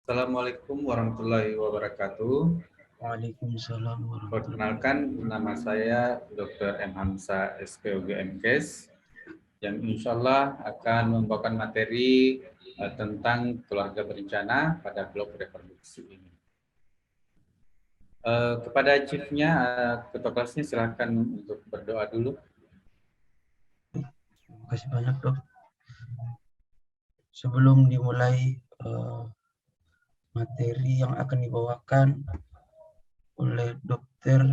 Assalamualaikum warahmatullahi wabarakatuh. Waalaikumsalam warahmatullahi Perkenalkan, nama saya Dr. M. Hamzah, SPOG MKes, yang insya Allah akan membawakan materi tentang keluarga berencana pada blok reproduksi ini. Kepada chiefnya, ketua kelasnya silakan untuk berdoa dulu. Terima kasih banyak, Dok. Sebelum dimulai materi yang akan dibawakan oleh Dr.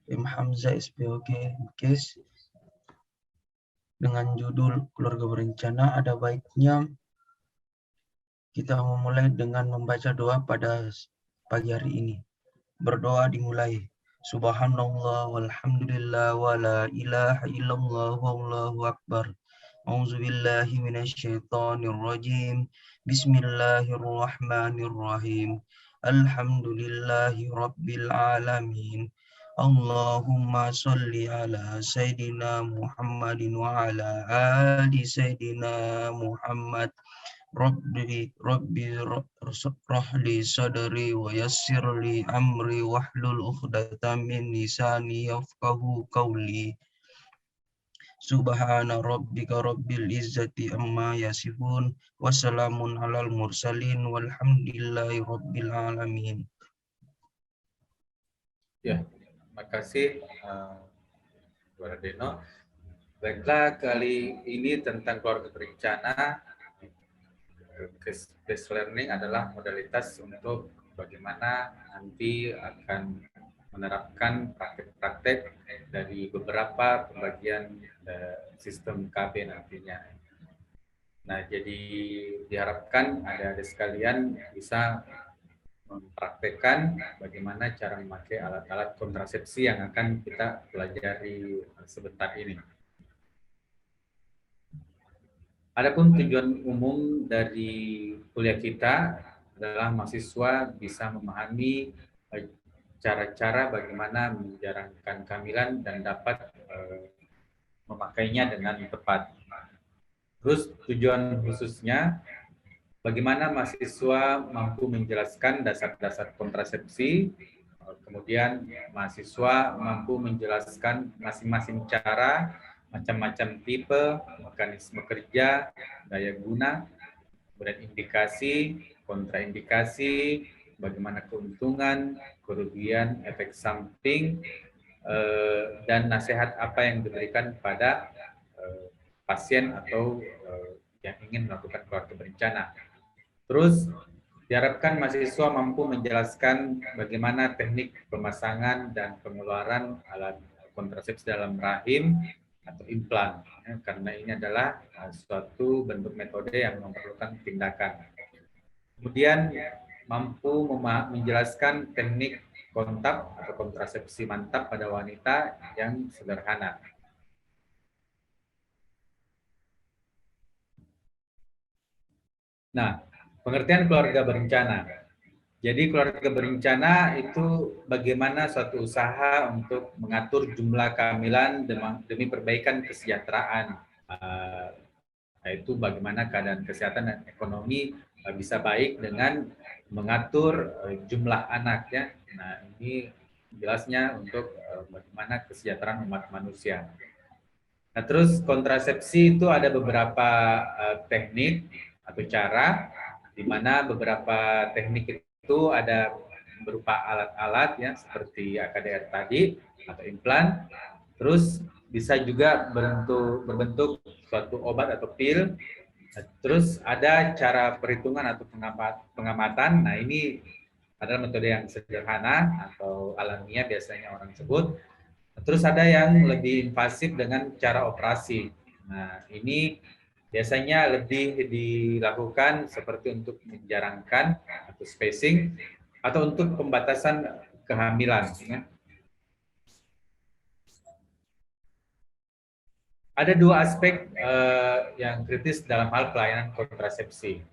M. Hamzah SPOG MKes dengan judul Keluarga Berencana, ada baiknya kita memulai dengan membaca doa pada pagi hari ini. Berdoa dimulai. Subhanallah walhamdulillah wa la ilaha illallah wallahu akbar. A'udzubillahi minasyaitonirrajim. Bismillahirrahmanirrahim. Alhamdulillahi rabbil alamin. Allahumma sholli ala Sayyidina Muhammadin wa ala ali Sayyidina Muhammad. Rabbi rahli sadri wa yassir li amri wahlul uqdatam min lisani yafqahu qawli. Subhana rabbika rabbil izzati amma yasifun wa salamun alal mursalin walhamdulillahi rabbil alamin. Ya, terima kasih Dr. Deno. Baiklah, kali ini tentang keluarga berencana. Case learning adalah modalitas untuk bagaimana nanti akan menerapkan praktek-praktek dari beberapa pembagian sistem KB nantinya. Nah, jadi diharapkan adik-adik sekalian bisa mempraktekkan bagaimana cara memakai alat-alat kontrasepsi yang akan kita pelajari sebentar ini. Adapun tujuan umum dari kuliah kita adalah mahasiswa bisa memahami cara-cara bagaimana menjalankan kehamilan dan dapat memakainya dengan tepat. Terus tujuan khususnya bagaimana mahasiswa mampu menjelaskan dasar-dasar kontrasepsi, kemudian mahasiswa mampu menjelaskan masing-masing cara, macam-macam tipe, mekanisme kerja, daya guna, kemudian indikasi, kontraindikasi, bagaimana keuntungan, kerugian, efek samping, dan nasihat apa yang diberikan pada pasien atau yang ingin melakukan keluarga berencana. Terus diharapkan mahasiswa mampu menjelaskan bagaimana teknik pemasangan dan pengeluaran alat kontrasepsi dalam rahim atau implan, karena ini adalah suatu bentuk metode yang memerlukan tindakan. Kemudian mampu menjelaskan teknik kontak atau kontrasepsi mantap pada wanita yang sederhana. Nah, pengertian keluarga berencana. Jadi keluarga berencana itu bagaimana suatu usaha untuk mengatur jumlah kehamilan demi perbaikan kesejahteraan. Yaitu bagaimana keadaan kesehatan dan ekonomi bisa baik dengan mengatur jumlah anak ya. Nah, ini jelasnya untuk bagaimana kesejahteraan umat manusia. Nah, terus kontrasepsi itu ada beberapa teknik atau cara, di mana beberapa teknik itu ada berupa alat-alat ya seperti AKDR tadi atau implan, terus bisa juga berbentuk suatu obat atau pil. Terus ada cara perhitungan atau pengamatan. Nah, ini adalah metode yang sederhana atau alamiah biasanya orang sebut. Terus ada yang lebih invasif dengan cara operasi. Nah, ini biasanya lebih dilakukan seperti untuk menjarangkan atau spacing atau untuk pembatasan kehamilan. Ya. Ada dua aspek yang kritis dalam hal pelayanan kontrasepsi.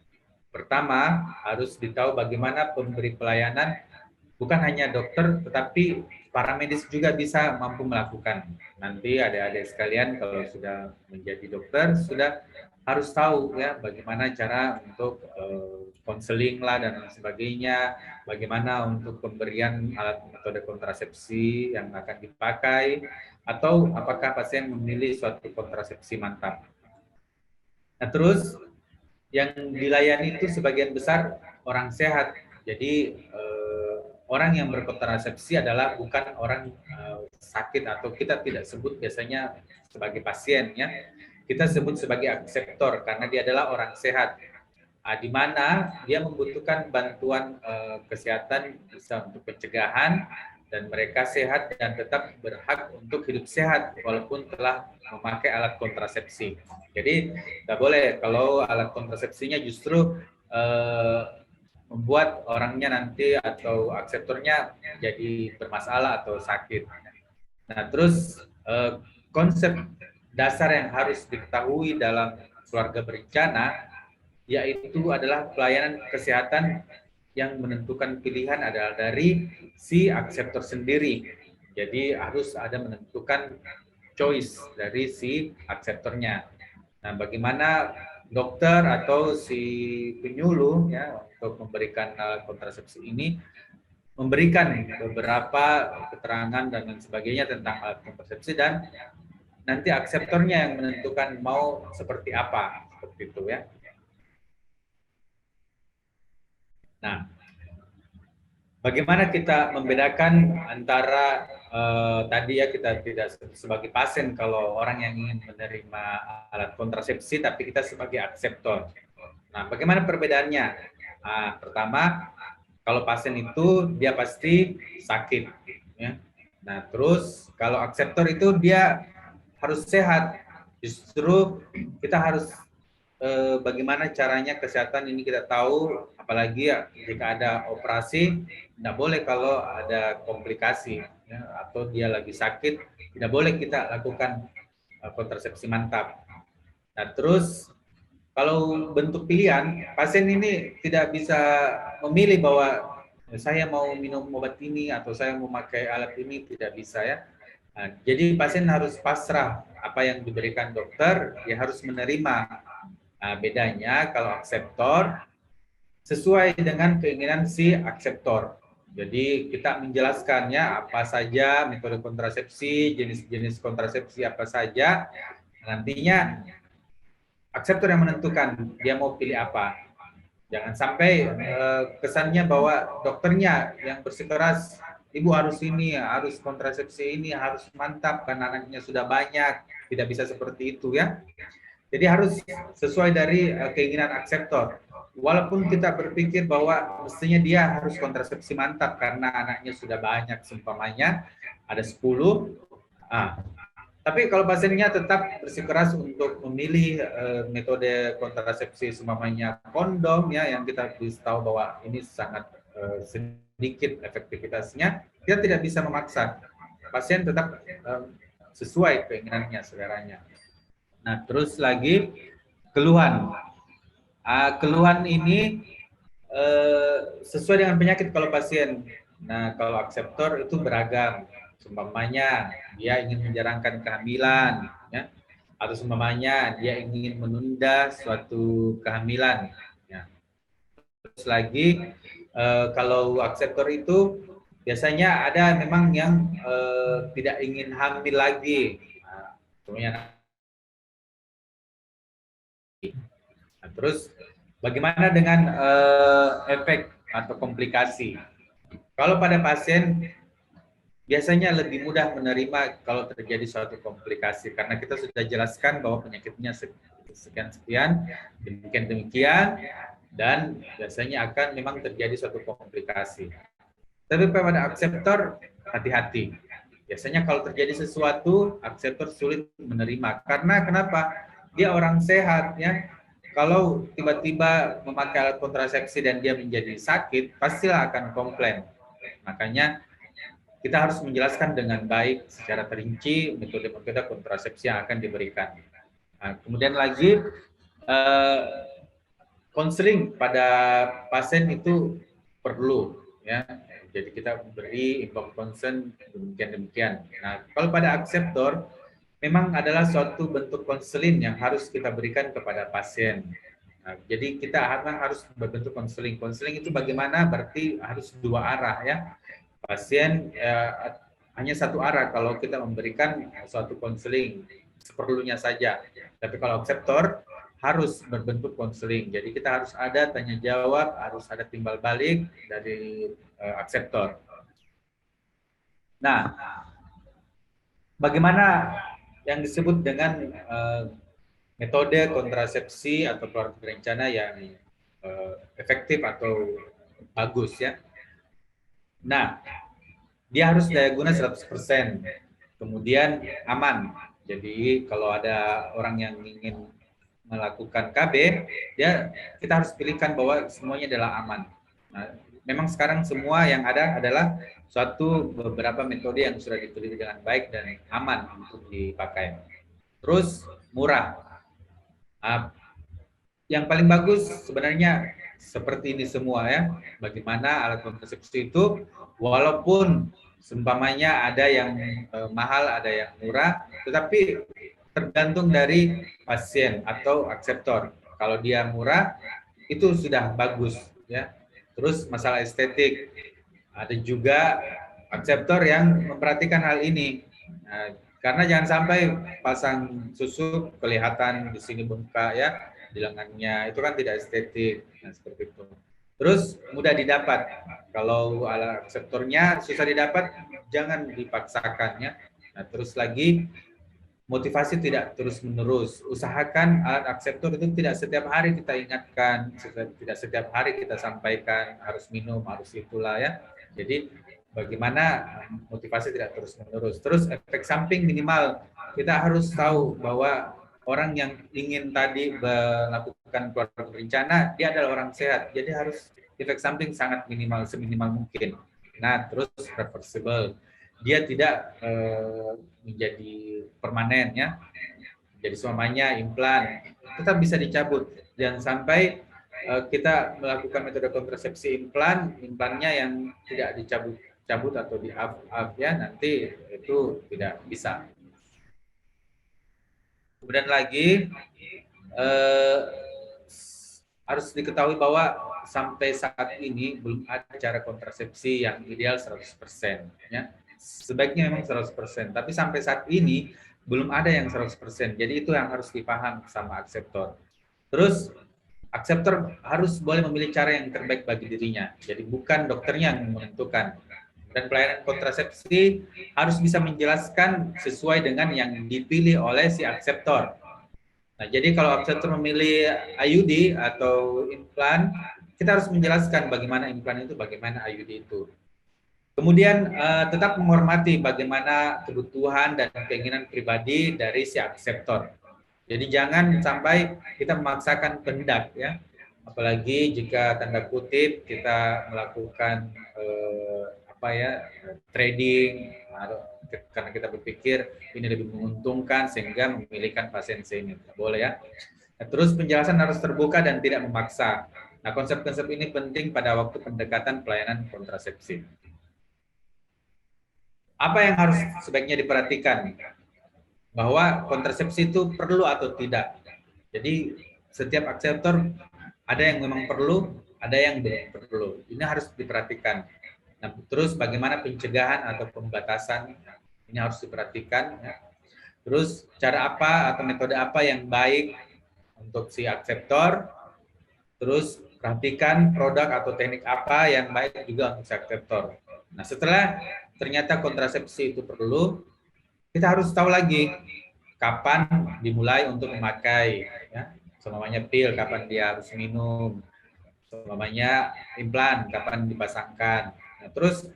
Pertama, harus ditahu bagaimana pemberi pelayanan bukan hanya dokter, tetapi para medis juga bisa mampu melakukan. Nanti adik-adik sekalian kalau sudah menjadi dokter, sudah harus tahu ya bagaimana cara untuk konseling lah dan lain sebagainya, bagaimana untuk pemberian alat metode kontrasepsi yang akan dipakai, atau apakah pasien memilih suatu kontrasepsi mantap. Nah, terus yang dilayani itu sebagian besar orang sehat. Jadi orang yang berkontrasepsi adalah bukan orang sakit, atau kita tidak sebut biasanya sebagai pasien ya. Kita sebut sebagai akseptor karena dia adalah orang sehat. Di mana dia membutuhkan bantuan kesehatan bisa untuk pencegahan, dan mereka sehat dan tetap berhak untuk hidup sehat walaupun telah memakai alat kontrasepsi. Jadi tidak boleh kalau alat kontrasepsinya justru membuat orangnya nanti atau akseptornya jadi bermasalah atau sakit. Nah, terus konsep dasar yang harus diketahui dalam keluarga berencana yaitu adalah pelayanan kesehatan yang menentukan pilihan adalah dari si akseptor sendiri. Jadi harus ada menentukan choice dari si akseptornya. Nah, bagaimana dokter atau si penyuluh ya untuk memberikan kontrasepsi ini memberikan beberapa keterangan dan lain sebagainya tentang alat kontrasepsi, dan nanti akseptornya yang menentukan mau seperti apa, seperti itu ya. Nah, bagaimana kita membedakan antara tadi ya, kita tidak sebagai pasien kalau orang yang ingin menerima alat kontrasepsi, tapi kita sebagai akseptor. Nah, bagaimana perbedaannya? Nah, pertama, kalau pasien itu dia pasti sakit. Ya. Nah, terus kalau akseptor itu dia harus sehat. Justru kita harus bagaimana caranya kesehatan ini kita tahu, apalagi ya jika ada operasi, tidak boleh kalau ada komplikasi ya, atau dia lagi sakit, tidak boleh kita lakukan kontrasepsi mantap. Nah, terus kalau bentuk pilihan, pasien ini tidak bisa memilih bahwa saya mau minum obat ini atau saya mau pakai alat ini, tidak bisa ya. Nah, jadi pasien harus pasrah apa yang diberikan dokter, dia harus menerima. Nah, bedanya kalau akseptor sesuai dengan keinginan si akseptor. Jadi kita menjelaskannya apa saja metode kontrasepsi, jenis-jenis kontrasepsi apa saja. Nantinya akseptor yang menentukan dia mau pilih apa. Jangan sampai kesannya bahwa dokternya yang bersikeras, ibu harus ini, harus kontrasepsi ini, harus mantap karena anaknya sudah banyak. Tidak bisa seperti itu ya. Jadi harus sesuai dari keinginan akseptor. Walaupun kita berpikir bahwa mestinya dia harus kontrasepsi mantap karena anaknya sudah banyak, seumpamanya ada 10. Tapi kalau pasiennya tetap bersikeras untuk memilih metode kontrasepsi seumpamanya kondom ya, yang kita bisa tahu bahwa ini sangat sedikit efektivitasnya, kita tidak bisa memaksa. Pasien tetap sesuai keinginannya, seleranya. Nah, terus lagi keluhan. Keluhan ini sesuai dengan penyakit kalau pasien. Nah, kalau akseptor itu beragam. Seumpamanya dia ingin menjarangkan kehamilan, ya, atau seumpamanya dia ingin menunda suatu kehamilan. Ya. Terus lagi kalau akseptor itu biasanya ada memang yang tidak ingin hamil lagi. Nah, Nah, terus bagaimana dengan efek atau komplikasi? Kalau pada pasien biasanya lebih mudah menerima kalau terjadi suatu komplikasi karena kita sudah jelaskan bahwa penyakitnya sekian-sekian, demikian-demikian, dan biasanya akan memang terjadi suatu komplikasi. Tapi pada akseptor hati-hati. Biasanya kalau terjadi sesuatu, akseptor sulit menerima. Karena kenapa? Dia orang sehat ya. Kalau tiba-tiba memakai alat kontrasepsi dan dia menjadi sakit, pastilah akan komplain. Makanya kita harus menjelaskan dengan baik secara terinci metode-metode kontrasepsi yang akan diberikan. Nah, kemudian lagi konseling pada pasien itu perlu ya. Jadi kita beri informed consent demikian-demikian. Nah, kalau pada akseptor, memang adalah suatu bentuk konseling yang harus kita berikan kepada pasien. Nah, jadi kita harus berbentuk konseling. Konseling itu bagaimana? Berarti harus dua arah ya. Pasien hanya satu arah kalau kita memberikan suatu konseling seperlunya saja. Tapi kalau akseptor harus berbentuk konseling. Jadi kita harus ada tanya jawab, harus ada timbal balik dari akseptor. Nah, bagaimana yang disebut dengan metode kontrasepsi atau keluarga berencana yang efektif atau bagus ya. Nah, dia harus daya guna 100%, kemudian aman. Jadi kalau ada orang yang ingin melakukan KB, kita harus pilihkan bahwa semuanya adalah aman. Nah, memang sekarang semua yang ada adalah suatu beberapa metode yang sudah diteliti dengan baik dan aman untuk dipakai. Terus murah. Yang paling bagus sebenarnya seperti ini semua ya. Bagaimana alat kontrasepsi itu walaupun seumpamanya ada yang mahal, ada yang murah, tetapi tergantung dari pasien atau akseptor. Kalau dia murah itu sudah bagus ya. Terus masalah estetik, ada juga akseptor yang memperhatikan hal ini. Nah, karena jangan sampai pasang susu kelihatan di sini bengkak ya, di lengannya, itu kan tidak estetik. Nah, seperti itu. Terus mudah didapat. Kalau alat akseptornya susah didapat, jangan dipaksakan ya. Nah, terus lagi motivasi tidak terus-menerus. Usahakan alat akseptor itu tidak setiap hari kita ingatkan, tidak setiap hari kita sampaikan harus minum, harus itulah ya. Jadi bagaimana motivasi tidak terus-menerus. Terus efek samping minimal. Kita harus tahu bahwa orang yang ingin tadi melakukan keluarga berencana, dia adalah orang sehat. Jadi harus efek samping sangat minimal, seminimal mungkin. Nah, terus reversible. Dia tidak menjadi permanen ya. Jadi semuanya implan tetap bisa dicabut. Jangan sampai kita melakukan metode kontrasepsi implannya yang tidak dicabut atau di up ya, nanti itu tidak bisa. Kemudian lagi harus diketahui bahwa sampai saat ini belum ada cara kontrasepsi yang ideal 100% ya. Sebaiknya memang 100%, tapi sampai saat ini belum ada yang 100%. Jadi itu yang harus dipaham sama akseptor. Terus akseptor harus boleh memilih cara yang terbaik bagi dirinya. Jadi bukan dokternya yang menentukan. Dan pelayanan kontrasepsi harus bisa menjelaskan sesuai dengan yang dipilih oleh si akseptor. Nah, jadi kalau akseptor memilih IUD atau implan, kita harus menjelaskan bagaimana implan itu, bagaimana IUD itu. Kemudian tetap menghormati bagaimana kebutuhan dan keinginan pribadi dari si akseptor. Jadi jangan sampai kita memaksakan kehendak ya. Apalagi jika tanda kutip kita melakukan trading karena kita berpikir ini lebih menguntungkan sehingga memilihkan pasien ini. Boleh ya. Nah, terus penjelasan harus terbuka dan tidak memaksa. Nah, konsep-konsep ini penting pada waktu pendekatan pelayanan kontrasepsi. Apa yang harus sebaiknya diperhatikan? Bahwa kontrasepsi itu perlu atau tidak. Jadi setiap akseptor ada yang memang perlu, ada yang belum perlu. Ini harus diperhatikan. Nah, terus bagaimana pencegahan atau pembatasan ini harus diperhatikan. Ya. Terus cara apa atau metode apa yang baik untuk si akseptor. Terus perhatikan produk atau teknik apa yang baik juga untuk si akseptor. Nah, setelah ternyata kontrasepsi itu perlu, kita harus tahu lagi kapan dimulai untuk memakai, ya. Semuanya pil, kapan dia harus minum, semuanya implan, kapan dipasangkan. Nah, terus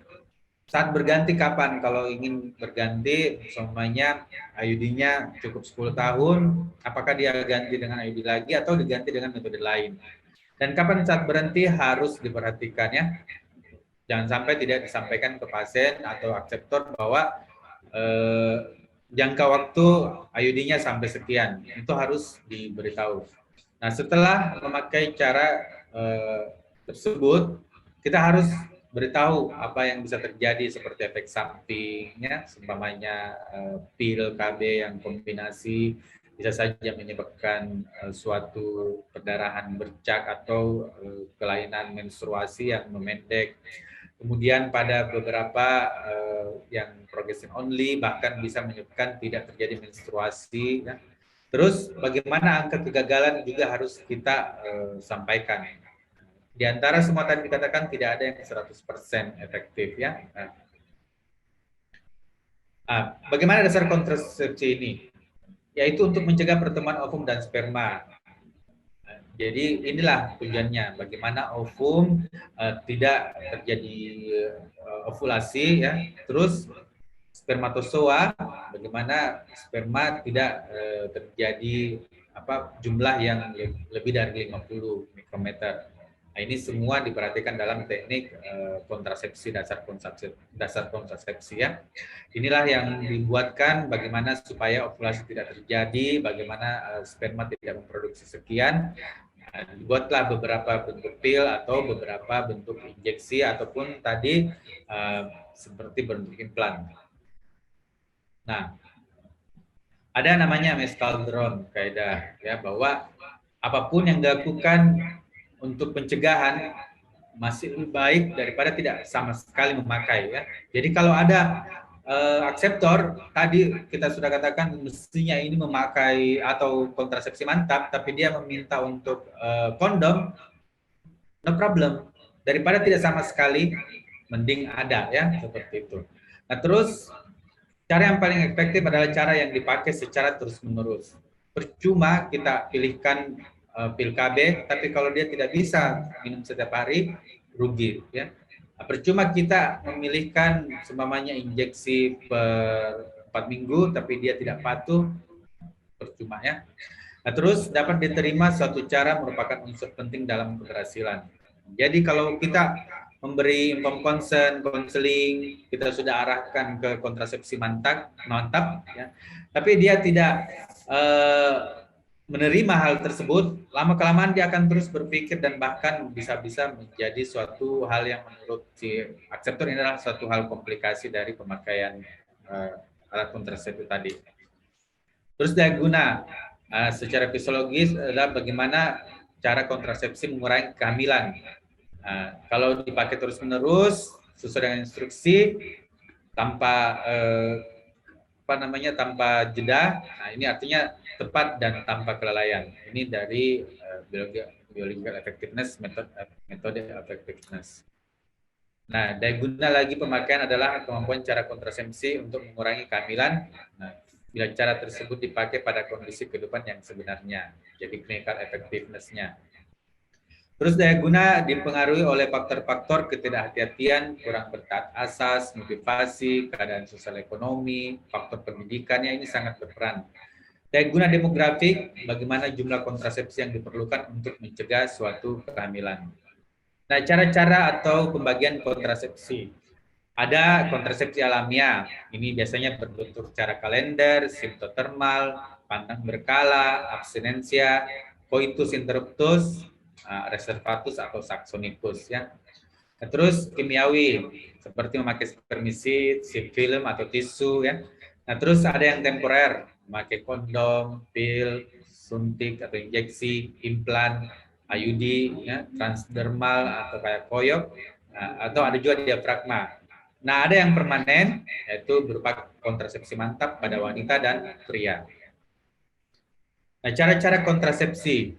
saat berganti kapan, kalau ingin berganti, semuanya IUD-nya cukup 10 tahun, apakah dia ganti dengan IUD lagi atau diganti dengan metode lain. Dan kapan saat berhenti harus diperhatikan ya. Jangan sampai tidak disampaikan ke pasien atau akseptor bahwa jangka waktu IUD-nya sampai sekian. Itu harus diberitahu. Nah, setelah memakai cara tersebut, kita harus beritahu apa yang bisa terjadi seperti efek sampingnya, seumpamanya pil KB yang kombinasi bisa saja menyebabkan suatu perdarahan bercak atau kelainan menstruasi yang memendek. Kemudian pada beberapa yang progression only bahkan bisa menyebabkan tidak terjadi menstruasi. Ya. Terus bagaimana angka kegagalan juga harus kita sampaikan. Di antara semua tadi dikatakan tidak ada yang 100% efektif ya. Bagaimana dasar kontrasepsi ini? Yaitu untuk mencegah pertemuan ovum dan sperma. Jadi inilah tujuannya, bagaimana ovum tidak terjadi ovulasi ya, terus spermatozoa, bagaimana sperma tidak terjadi jumlah yang lebih dari 50 mikrometer. Nah, ini semua diperhatikan dalam teknik kontrasepsi, dasar kontrasepsi ya. Inilah yang dibuatkan bagaimana supaya ovulasi tidak terjadi, bagaimana sperma tidak memproduksi sekian. Dibuatlah beberapa bentuk pil atau beberapa bentuk injeksi ataupun tadi seperti bentuk implan. Nah, ada namanya mescaldron kaidah ya, bahwa apapun yang dilakukan untuk pencegahan masih lebih baik daripada tidak sama sekali memakai ya. Jadi kalau ada akseptor tadi kita sudah katakan mestinya ini memakai atau kontrasepsi mantap, tapi dia meminta untuk kondom, no problem. Daripada tidak sama sekali, mending ada ya seperti itu. Nah terus cara yang paling efektif adalah cara yang dipakai secara terus-menerus. Percuma kita pilihkan pil KB, tapi kalau dia tidak bisa minum setiap hari, rugi. Ya. Percuma kita memilihkan seumpamanya injeksi per 4 minggu, tapi dia tidak patuh, percuma ya. Nah, terus dapat diterima suatu cara merupakan unsur penting dalam keberhasilan. Jadi kalau kita memberi inform consent, konseling, kita sudah arahkan ke kontrasepsi mantap, ya. Tapi dia tidak menerima hal tersebut, lama-kelamaan dia akan terus berpikir dan bahkan bisa-bisa menjadi suatu hal yang menurut si akseptor ini adalah suatu hal komplikasi dari pemakaian alat kontrasepsi tadi. Terus daya guna secara fisiologis adalah bagaimana cara kontrasepsi mengurangi kehamilan. Kalau dipakai terus-menerus sesuai dengan instruksi tanpa tanpa jeda, nah ini artinya tepat dan tanpa kelalaian. Ini dari biological effectiveness, metode effectiveness. Nah, daya guna lagi pemakaian adalah kemampuan cara kontrasepsi untuk mengurangi kehamilan. Nah, bila cara tersebut dipakai pada kondisi kehidupan yang sebenarnya, jadi clinical effectiveness-nya. Terus daya guna dipengaruhi oleh faktor-faktor ketidakhati-hatian, kurang bertaat asas, motivasi, keadaan sosial ekonomi, faktor pendidikannya ini sangat berperan. Daya guna demografik, bagaimana jumlah kontrasepsi yang diperlukan untuk mencegah suatu kehamilan. Nah, cara-cara atau pembagian kontrasepsi. Ada kontrasepsi alamiah, ini biasanya berbentuk cara kalender, simptotermal, pantang berkala, abstinensia, coitus interruptus, reservatus atau saxonicus ya. Nah, terus kimiawi seperti memakai spermisid, film atau tisu ya. Nah, terus ada yang temporer, memakai kondom, pil, suntik atau injeksi, implan, IUD ya, transdermal atau kayak koyok, atau ada juga diafragma. Nah, ada yang permanen yaitu berupa kontrasepsi mantap pada wanita dan pria. Nah, cara-cara kontrasepsi.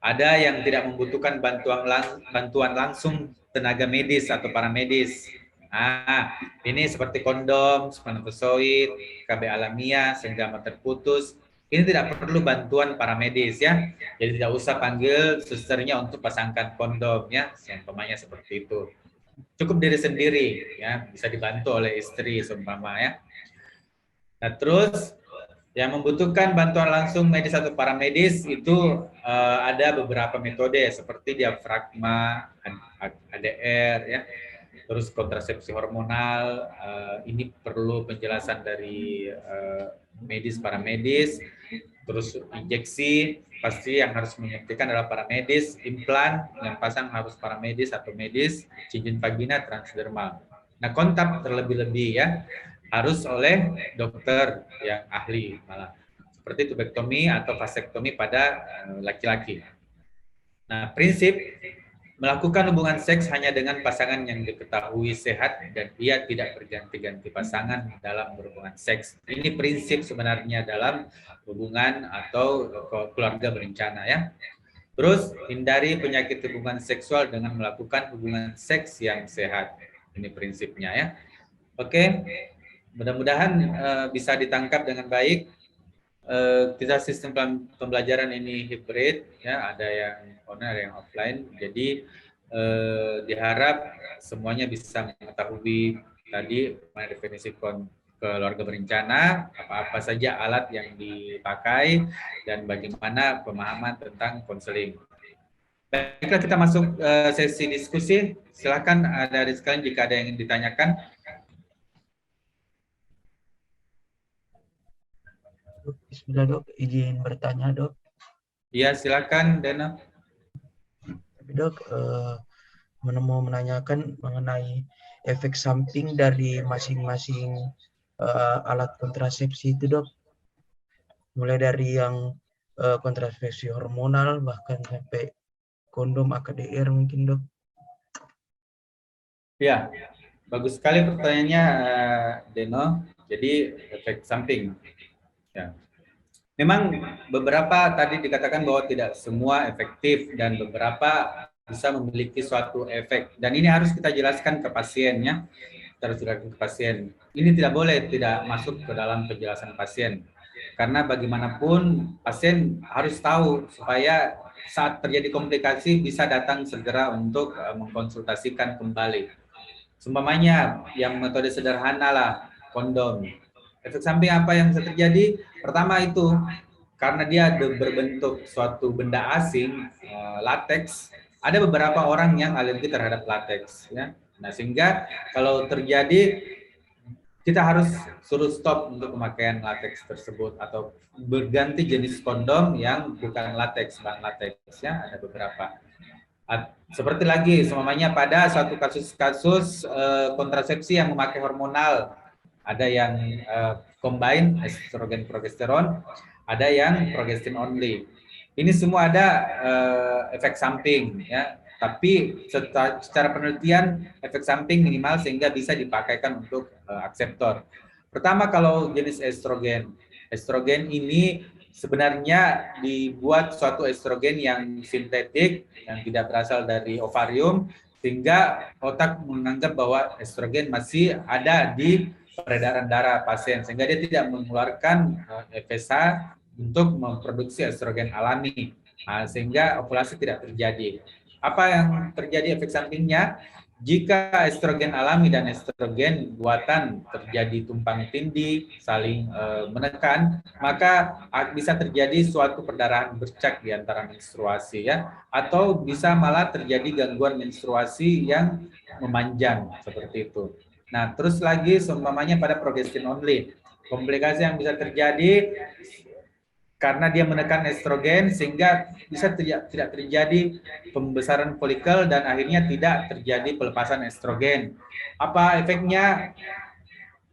Ada yang tidak membutuhkan bantuan langsung tenaga medis atau paramedis. Nah, ini seperti kondom, spermatozoid, KB alamiah, senggama terputus. Ini tidak perlu bantuan paramedis ya. Jadi tidak usah panggil susternya untuk pasangkan kondom ya, seumpamanya seperti itu. Cukup diri sendiri ya, bisa dibantu oleh istri seumpama ya. Nah, terus yang membutuhkan bantuan langsung medis atau paramedis itu ada beberapa metode seperti diafragma, ADR ya. Terus kontrasepsi hormonal, ini perlu penjelasan dari medis paramedis. Terus injeksi pasti yang harus menyuntikkan adalah para medis, implan yang pasang harus para medis atau medis, cincin vagina transdermal. Nah, kontak terlebih-lebih ya harus oleh dokter yang ahli malah seperti tubektomi atau vasektomi pada laki-laki. Nah, prinsip melakukan hubungan seks hanya dengan pasangan yang diketahui sehat dan dia tidak berganti-ganti pasangan dalam berhubungan seks. Ini prinsip sebenarnya dalam hubungan atau keluarga berencana ya. Terus hindari penyakit hubungan seksual dengan melakukan hubungan seks yang sehat. Ini prinsipnya ya. Oke, mudah-mudahan bisa ditangkap dengan baik. Kita sistem pembelajaran ini hibrid ya, ada yang online ada yang offline, jadi diharap semuanya bisa mengetahui tadi definisi keluarga berencana, apa-apa saja alat yang dipakai dan bagaimana pemahaman tentang konseling. Baiklah, kita masuk sesi diskusi. Silakan ada sekalian jika ada yang ingin ditanyakan. Bismillah dok, izin bertanya dok. Iya, silakan Dana. Tapi dok, mau menanyakan mengenai efek samping dari masing-masing alat kontrasepsi itu dok. Mulai dari yang kontrasepsi hormonal bahkan sampai kondom AKDR mungkin dok. Ya, bagus sekali pertanyaannya Deno. Jadi efek samping. Ya. Memang beberapa tadi dikatakan bahwa tidak semua efektif dan beberapa bisa memiliki suatu efek. Dan ini harus kita jelaskan ke pasiennya. Kita harus jelaskan ke pasien. Ini tidak boleh tidak masuk ke dalam penjelasan pasien. Karena bagaimanapun pasien harus tahu supaya saat terjadi komplikasi bisa datang segera untuk mengkonsultasikan kembali. Seumpamanya yang metode sederhana lah, kondom. Efek samping apa yang bisa terjadi? Pertama itu, karena dia berbentuk suatu benda asing, latex, ada beberapa orang yang alergi terhadap latex. Ya. Nah, sehingga kalau terjadi, kita harus suruh stop untuk pemakaian latex tersebut atau berganti jenis kondom yang bukan latex, bahan latex. Ya, ada beberapa. Seperti lagi, semuanya pada suatu kasus-kasus kontrasepsi yang memakai hormonal, ada yang combine estrogen progesteron, ada yang progestin only. Ini semua ada efek samping, ya. Tapi secara penelitian efek samping minimal sehingga bisa dipakaikan untuk akseptor. Pertama kalau jenis estrogen, estrogen ini sebenarnya dibuat suatu estrogen yang sintetik yang tidak berasal dari ovarium sehingga otak menganggap bahwa estrogen masih ada di peredaran darah pasien sehingga dia tidak mengeluarkan FSH untuk memproduksi estrogen alami. Nah, sehingga ovulasi tidak terjadi. Apa yang terjadi efek sampingnya? Jika estrogen alami dan estrogen buatan terjadi tumpang tindih, saling menekan, maka bisa terjadi suatu perdarahan bercak di antara menstruasi ya, atau bisa malah terjadi gangguan menstruasi yang memanjang seperti itu. Nah, terus lagi seumpamanya pada progestin only, komplikasi yang bisa terjadi karena dia menekan estrogen sehingga bisa tidak terjadi pembesaran folikel dan akhirnya tidak terjadi pelepasan estrogen. Apa efeknya?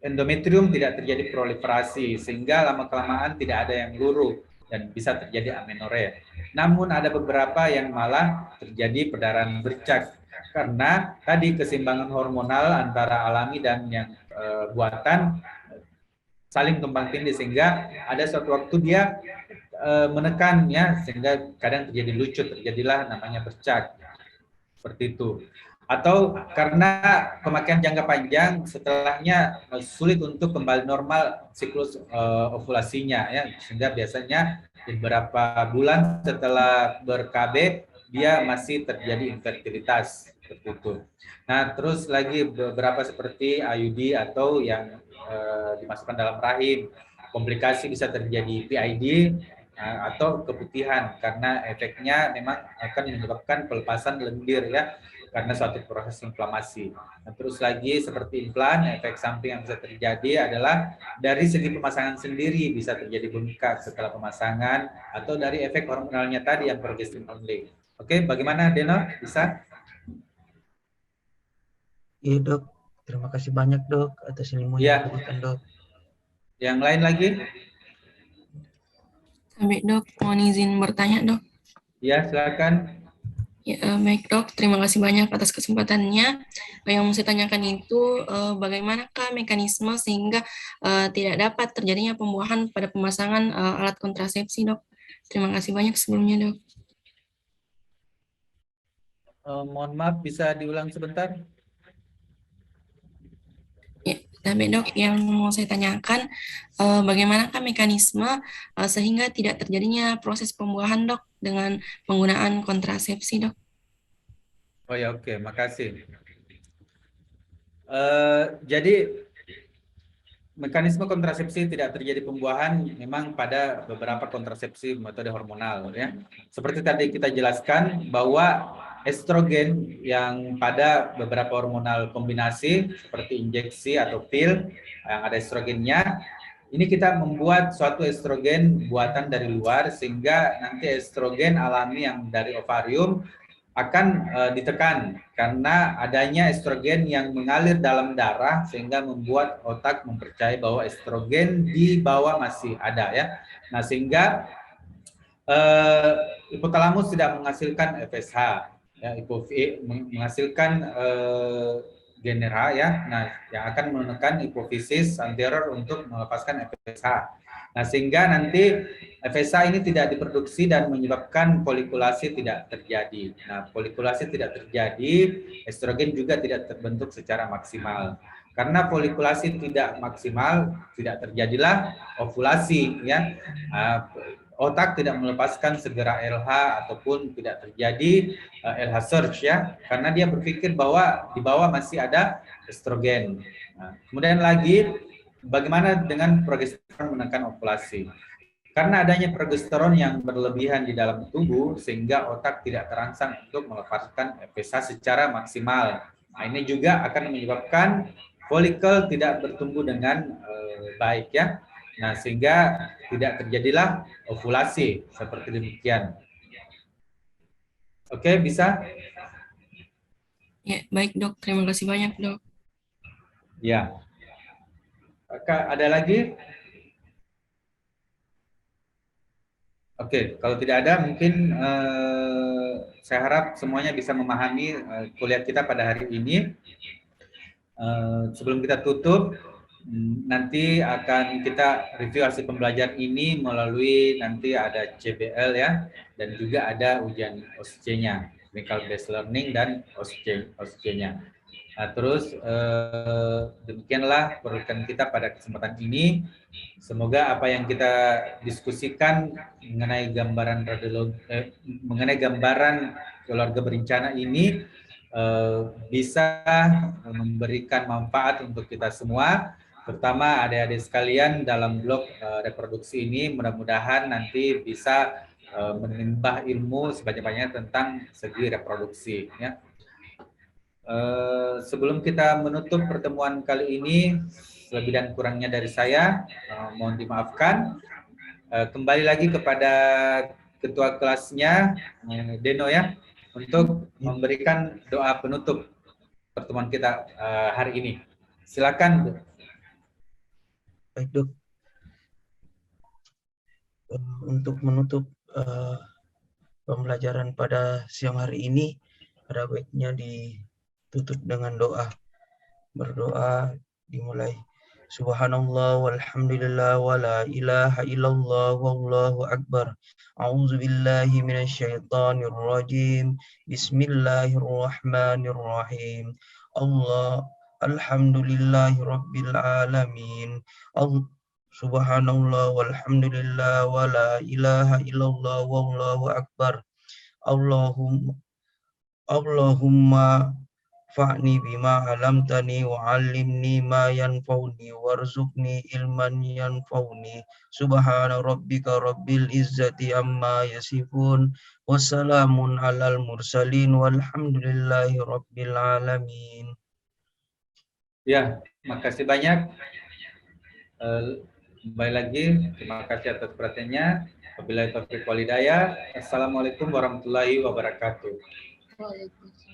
Endometrium tidak terjadi proliferasi sehingga lama-kelamaan tidak ada yang luruh dan bisa terjadi amenorrea. Namun ada beberapa yang malah terjadi perdarahan bercak karena tadi keseimbangan hormonal antara alami dan yang buatan saling tumpang tindih sehingga ada suatu waktu dia menekan ya sehingga kadang terjadi lucut, terjadilah namanya bercak seperti itu. Atau karena pemakaian jangka panjang setelahnya sulit untuk kembali normal siklus ovulasinya ya sehingga biasanya beberapa bulan setelah ber-KB dia masih terjadi infertilitas seperti itu. Nah, terus lagi beberapa seperti IUD atau yang dimasukkan dalam rahim. Komplikasi bisa terjadi PID atau keputihan karena efeknya memang akan menyebabkan pelepasan lendir ya. karena suatu proses inflamasi. Nah, terus lagi seperti implan, efek samping yang bisa terjadi adalah dari segi pemasangan sendiri bisa terjadi bengkak setelah pemasangan atau dari efek hormonalnya tadi yang progestin only. Oke, bagaimana Deno? Bisa? Iya dok, terima kasih banyak dok atas ilmu yang Ya, diberikan dok. yang lain lagi? Baik dok, mohon izin bertanya dok. Ya, silakan. Ya, baik dok, terima kasih banyak atas kesempatannya. Yang mau saya tanyakan itu bagaimanakah mekanisme sehingga tidak dapat terjadinya pembuahan pada pemasangan alat kontrasepsi dok? Terima kasih banyak sebelumnya dok. Mohon maaf, bisa diulang sebentar? Ya, baik dok, yang mau saya tanyakan bagaimanakah mekanisme sehingga tidak terjadinya proses pembuahan dok dengan penggunaan kontrasepsi dok? Oh ya, oke, makasih. Jadi mekanisme kontrasepsi tidak terjadi pembuahan memang pada beberapa kontrasepsi metode hormonal ya. Seperti tadi kita jelaskan bahwa estrogen yang pada beberapa hormonal kombinasi seperti injeksi atau pil yang ada estrogennya, ini kita membuat suatu estrogen buatan dari luar sehingga nanti estrogen alami yang dari ovarium akan ditekan karena adanya estrogen yang mengalir dalam darah sehingga membuat otak mempercayai bahwa estrogen di bawah masih ada ya. Nah, sehingga hipotalamus tidak menghasilkan FSH ya, menghasilkan genera ya. Nah, yang akan menekan hipofisis anterior untuk melepaskan FSH. Nah, sehingga nanti FSH ini tidak diproduksi dan menyebabkan folikulasi tidak terjadi. Nah, folikulasi tidak terjadi, estrogen juga tidak terbentuk secara maksimal. Karena folikulasi tidak maksimal, tidak terjadilah ovulasi ya. Otak tidak melepaskan segera LH ataupun tidak terjadi LH surge ya, karena dia berpikir bahwa di bawah masih ada estrogen. Nah, kemudian lagi bagaimana dengan progesteron menekan ovulasi? Karena adanya progesteron yang berlebihan di dalam tubuh sehingga otak tidak terangsang untuk melepaskan FSH secara maksimal. Nah, ini juga akan menyebabkan folikel tidak bertumbuh dengan baik ya. Nah, sehingga tidak terjadilah ovulasi seperti demikian. Oke, bisa? Ya, baik dok, terima kasih banyak dok. Ya. Ada lagi? Oke, kalau tidak ada mungkin saya harap semuanya bisa memahami kuliah kita pada hari ini. Sebelum kita tutup, nanti akan kita review hasil pembelajaran ini melalui nanti ada CBL ya, dan juga ada ujian OSCE-nya, Clinical Based Learning dan OSCE-nya. Nah, terus demikianlah perbincangan kita pada kesempatan ini. Semoga apa yang kita diskusikan mengenai gambaran mengenai gambaran keluarga berencana ini bisa memberikan manfaat untuk kita semua, terutama adik-adik sekalian dalam blok reproduksi ini. Mudah-mudahan nanti bisa menimba ilmu sebanyak-banyaknya tentang segi reproduksi ya. Sebelum kita menutup pertemuan kali ini, lebih dan kurangnya dari saya mohon dimaafkan. Kembali lagi kepada ketua kelasnya Deno ya, untuk memberikan doa penutup pertemuan kita hari ini. Silakan. Baik dok, untuk menutup pembelajaran pada siang hari ini, ada baiknya ditutup dengan doa. Berdoa dimulai Subhanallah walhamdulillah wa la ilaha illallah wallahu akbar. A'udzu billahi minasyaitonir rajim. Bismillahirrahmanirrahim. Alhamdulillahi rabbil alamin. Subhanallah walhamdulillah wa la ilaha illallah wallahu akbar. Allahumma Fa'ni bima alamtani wa 'allimni ma yanfa'uni warzuqni ilman yanfa'uni. Subhana rabbika rabbil izzati amma yasifun. Wassalamun alal mursalin walhamdulillahi rabbil alamin. Ya, makasih banyak. Kembali lagi, terima kasih atas perhatiannya. Wabillahi taufiq wal hidayah. Assalamualaikum warahmatullahi wabarakatuh. Waalaikumsalam.